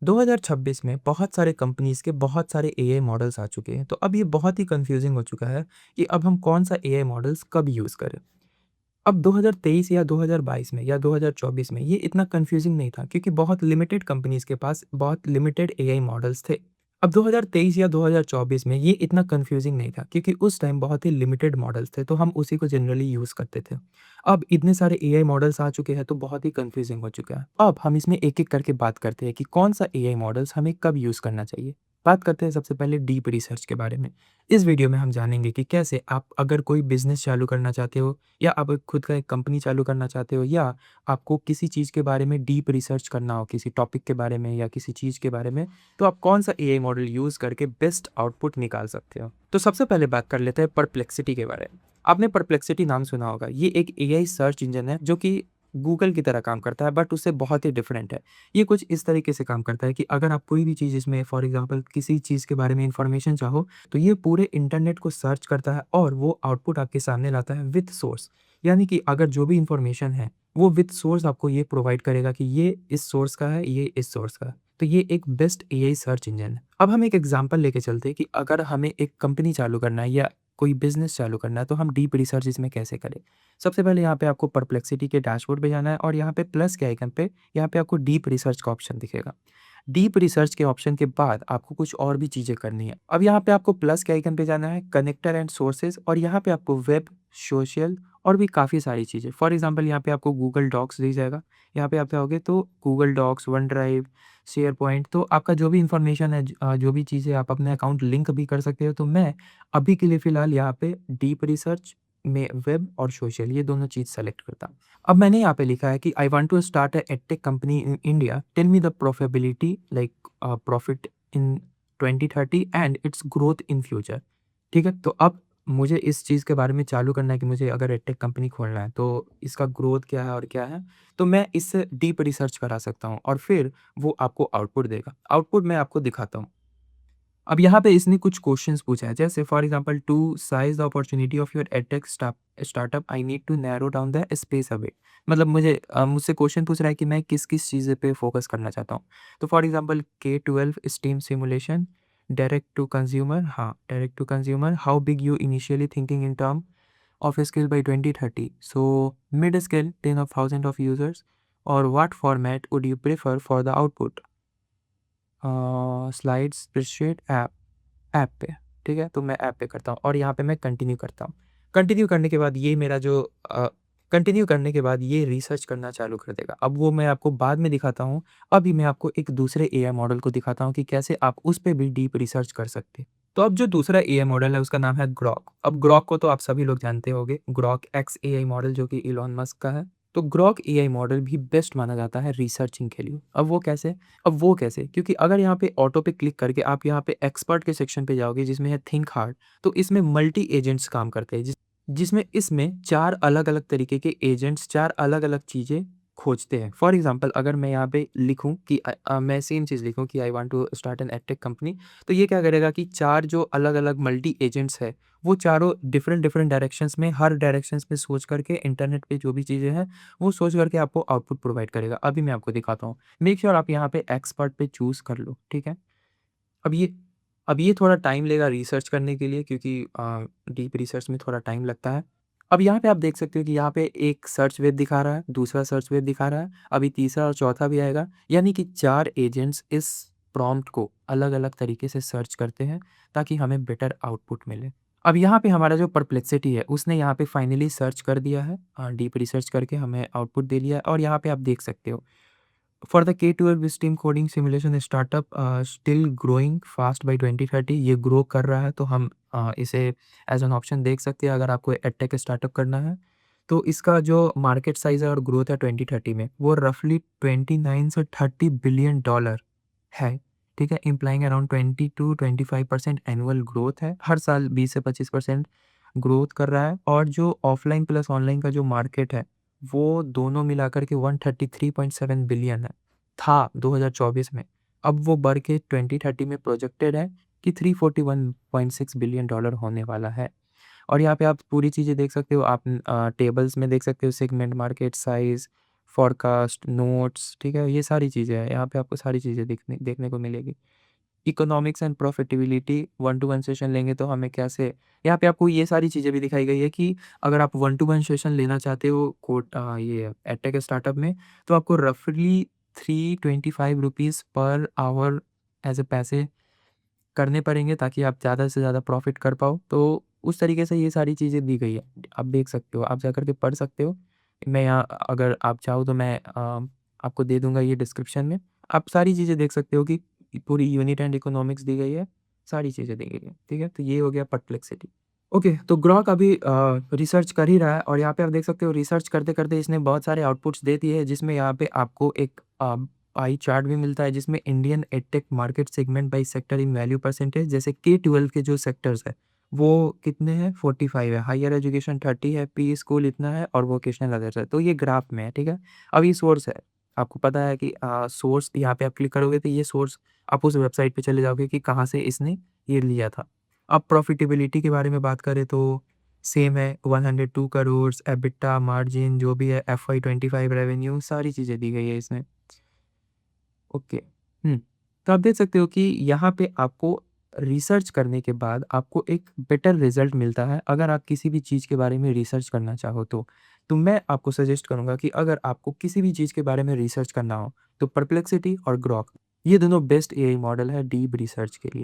2026 में बहुत सारे कंपनीज़ के बहुत सारे एआई मॉडल्स आ चुके हैं, तो अब ये बहुत ही कन्फ्यूज़िंग हो चुका है कि अब हम कौन-सा एआई मॉडल्स कब यूज़ करें। अब 2023 या 2022 में या 2024 में ये इतना कन्फ्यूज़िंग नहीं था क्योंकि बहुत लिमिटेड कंपनीज़ के पास बहुत लिमिटेड एआई मॉडल्स थे। अब 2023 या 2024 में ये इतना कन्फ्यूज़िंग नहीं था क्योंकि उस टाइम बहुत ही लिमिटेड मॉडल्स थे, तो हम उसी को जनरली यूज़ करते थे। अब इतने सारे एआई मॉडल्स आ चुके हैं तो बहुत ही कन्फ्यूज़िंग हो चुका है। अब हम इसमें एक-एक करके बात करते हैं कि कौन-सा एआई मॉडल्स हमें कब यूज़ करना चाहिए। बात करते हैं सबसे पहले डीप रिसर्च के बारे में। इस वीडियो में हम जानेंगे कि कैसे आप अगर कोई बिज़नेस चालू करना चाहते हो या आप एक खुद का एक कंपनी चालू करना चाहते हो या आपको किसी चीज़ के बारे में डीप रिसर्च करना हो, किसी टॉपिक के बारे में या किसी चीज़ के बारे में, तो आप कौन-सा एआई मॉडल यूज़ करके बेस्ट आउटपुट निकाल सकते हो। तो सबसे पहले बात कर लेते हैं परप्लेक्सिटी के बारे में। आपने परप्लेक्सिटी नाम सुना होगा। ये एक एआई सर्च इंजन है जो कि गूगल की तरह काम करता है बट उससे बहुत ही डिफरेंट है। ये कुछ इस तरीके से काम करता है कि अगर आप कोई भी चीज़ इसमें फॉर एग्ज़ाम्पल किसी चीज़ के बारे में इन्फॉर्मेशन चाहो, तो ये पूरे इंटरनेट को सर्च करता है और वो आउटपुट आपके सामने लाता है विथ सोर्स। यानी कि अगर जो भी इन्फॉर्मेशन है, वो विथ सोर्स आपको ये प्रोवाइड करेगा कि ये इस सोर्स का है, ये इस सोर्स का है। तो ये एक बेस्ट एआई सर्च इंजन है। अब हम एक एग्ज़ाम्पल लेके चलते हैं कि अगर हमें एक कंपनी चालू करना है या कोई बिज़नेस चालू करना है, तो हम डीप रिसर्च इसमें कैसे करें? सबसे पहले यहाँ पे आपको परप्लेक्सिटी के डैशबोर्ड पे जाना है और यहाँ पे प्लस के आइकन पे यहाँ पे आपको डीप रिसर्च का ऑप्शन दिखेगा। डीप रिसर्च के ऑप्शन के बाद आपको कुछ और भी चीज़ें करनी है। अब यहाँ पे आपको प्लस के आइकन पे जाना है, कनेक्टर एंड सोर्सेज़ और यहाँ पे आपको वेब, सोशल और भी काफ़ी सारी चीज़ें फॉर एग्ज़ाम्पल यहाँ पे आपको गूगल डॉक्स दी जाएगा। यहाँ पे आप जाओगे तो Google Docs, OneDrive, SharePoint तो आपका जो भी इन्फॉर्मेशन है जो भी चीज़ें आप अपने अकाउंट लिंक भी कर सकते हो। तो मैं अभी के लिए फ़िलहाल यहाँ पे डीप रिसर्च में वेब और सोशल ये दोनों चीज़ सेलेक्ट करता हूँ। अब मैंने यहाँ पे लिखा है कि I want to start a edtech company in India, tell me the profitability like profit in 2030 and its growth in future. ठीक है? तो अब मुझे इस चीज़ के बारे में चालू करना है कि मुझे अगर एडटेक कंपनी खोलना है, तो इसका ग्रोथ क्या है और क्या है? तो मैं इससे डीप रिसर्च करा सकता हूँ और फिर वो आपको आउटपुट देगा। आउटपुट मैं आपको दिखाता हूँ। अब यहाँ पे इसने कुछ क्वेश्चंस पूछा है जैसे for example to size the opportunity of your edtech startup I need to narrow down the space a bit. मतलब मुझसे क्वेश्चन पूछ रहा है कि मैं किस-किस चीज़ पे फोकस करना चाहता हूँ। तो for example K-12 steam simulation, direct to consumer हाँ, direct to consumer, how big you initially thinking in term of scale by 2030, so mid scale 10 of 1000 of users और what format would you prefer for the output? Slides, spreadsheet, app पे, ठीक है? तो मैं app पे करता हूँ और यहाँ पे मैं कंटिन्यू करता हूँ। कंटिन्यू करने के बाद ये मेरा जो कंटिन्यू करने के बाद ये रिसर्च करना चालू कर देगा। अब वो मैं आपको बाद में दिखाता हूँ। अभी मैं आपको एक दूसरे एआई मॉडल को दिखाता हूँ कि कैसे आप उस पे भी डीप रिसर्च कर सकते हैं। तो अब जो दूसरा एआई मॉडल है उसका नाम है ग्रॉक। अब ग्रॉक को तो आप सभी लोग जानते होंगे। ग्रॉक एक्स एआई मॉडल जो कि इलॉन मस्क का है। तो ग्रॉक एआई मॉडल भी बेस्ट माना जाता है रिसर्चिंग के लिए। अब वो कैसे? क्योंकि अगर यहाँ पे ऑटो पे क्लिक करके आप यहाँ पे एक्सपर्ट के सेक्शन पे जाओगे जिसमें है थिंक हार्ड, तो इसमें मल्टी एजेंट्स काम करते हैं जिसमें इसमें 4 अलग-अलग तरीके के एजेंट्स 4 अलग-अलग चीज़ें खोजते हैं। फॉर एग्ज़ाम्पल अगर मैं यहाँ पे लिखूँ कि मैं सेम चीज़ लिखूँ कि I want to start an edtech company, तो ये क्या करेगा कि 4 जो अलग-अलग मल्टी एजेंट्स है, वो चारों डिफरेंट डायरेक्शंस में हर डायरेक्शंस में सोच करके इंटरनेट पे जो भी चीज़ें हैं, वो सोच करके आपको आउटपुट प्रोवाइड करेगा। अभी मैं आपको दिखाता हूँ। मेक श्योर आप यहाँ पे एक्सपर्ट पे चूज़ कर लो, ठीक है? अब ये अब ये थोड़ा टाइम लेगा रिसर्च करने के लिए क्योंकि डीप रिसर्च में थोड़ा टाइम लगता है। अब यहाँ पे आप देख सकते हो कि यहाँ पे एक सर्च वेब दिखा रहा है, दूसरा सर्च वेब दिखा रहा है, अभी तीसरा और चौथा भी आएगा। यानी कि 4 एजेंट्स इस प्रॉम्प्ट को अलग-अलग तरीके से सर्च करते हैं ताकि हमें बेटर आउटपुट मिले। अब यहाँ पे हमारा जो परप्लेक्सिटी है, उसने यहाँ पे फाइनली सर्च कर दिया है डीप रिसर्च करके हमें आउटपुट दे दिया है और यहाँ पे आप देख सकते हो for the K-12 STEM coding simulation startup still growing fast by 2030 ये ग्रो कर रहा है तो हम इसे एज एन ऑप्शन देख सकते हैं अगर आपको एडटेक स्टार्टअप करना है। तो इसका जो मार्केट साइज़ है और ग्रोथ है 2030 में वो रफली 29 से 30 बिलियन डॉलर है, ठीक है? Implying around 20 to 25% annual growth है। हर साल 20 से 25% ग्रोथ कर रहा है और जो ऑफ़लाइन प्लस ऑनलाइन का जो मार्केट है, वो दोनों मिलाकर के 133.7 बिलियन है, था 2024 में। अब वो बढ़ के 2030 में प्रोजेक्टेड है कि 341.6 बिलियन डॉलर होने वाला है। और यहाँ पे आप पूरी चीज़ें देख सकते हो आप टेबल्स में देख सकते हो segment, market size, forecast, notes, ठीक है? ये सारी चीज़ें हैं, यहाँ पे आपको सारी चीज़ें देखने देखने को मिलेगी। Economics and profitability 1 to 1 session लेंगे तो हमें कैसे, यहाँ पे आपको ये सारी चीज़ें भी दिखाई गई है कि अगर आप 1 टू 1 सेशन लेना चाहते हो ये एडटेक स्टार्टअप में, तो आपको रफली ₹325 पर आवर एज़ अ पैसे करने पड़ेंगे ताकि आप ज़्यादा से ज़्यादा प्रॉफ़िट कर पाओ। तो उस तरीके से ये सारी चीज़ें दी गई है। आप देख सकते हो, आप जाकर के पढ़ सकते हो। मैं यहाँ अगर आप चाहो तो मैं आपको दे दूँगा ये डिस्क्रिप्शन में। आप सारी चीज़ें देख सकते हो कि पूरी यूनिट एंड इकोनॉमिक्स दी गई है, सारी चीज़ें दी गई हैं, ठीक है? तो ये हो गया परप्लेक्सिटी। ओके, तो ग्रॉक अभी रिसर्च कर ही रहा है और यहाँ पे आप देख सकते हो रिसर्च करते-करते इसने बहुत सारे आउटपुट्स दे दिए हैं, जिसमें यहाँ पे आपको एक पाई चार्ट भी मिलता है, जिसमें Indian edtech market segment by sector in value percentage, जैसे K-12 के जो सेक्टर्स हैं, वो कितने हैं? 45 है, हायर एजुकेशन 30 है, पी स्कूल इतना है और वोकेशनल अदर्स है। तो ये ग्राफ में है, ठीक है? अब ये सोर्स है, आपको पता है कि सोर्स यहाँ पे आप क्लिक करोगे तो ये सोर्स, आप उस वेबसाइट पे चले जाओगे कि कहाँ से इसने ये लिया था। अब प्रॉफिटेबिलिटी के बारे में बात करें तो सेम है, 102 करोड़, एबिटा मार्जिन जो भी है, FY 25 रेवेन्यू, सारी चीज़ें दी गई है इसमें। ओके। हुँ। तो आप देख सकते हो कि यहाँ पे आपको रिसर्च करने के बाद आपको एक बेटर रिज़ल्ट मिलता है, अगर आप किसी भी चीज़ के बारे में रिसर्च करना चाहो तो। तो मैं आपको सजेस्ट करूँगा कि अगर आपको किसी भी चीज़ के बारे में रिसर्च करना हो, तो परप्लेक्सिटी और ग्रॉक, ये दोनों बेस्ट एआई मॉडल है डीप रिसर्च के लिए।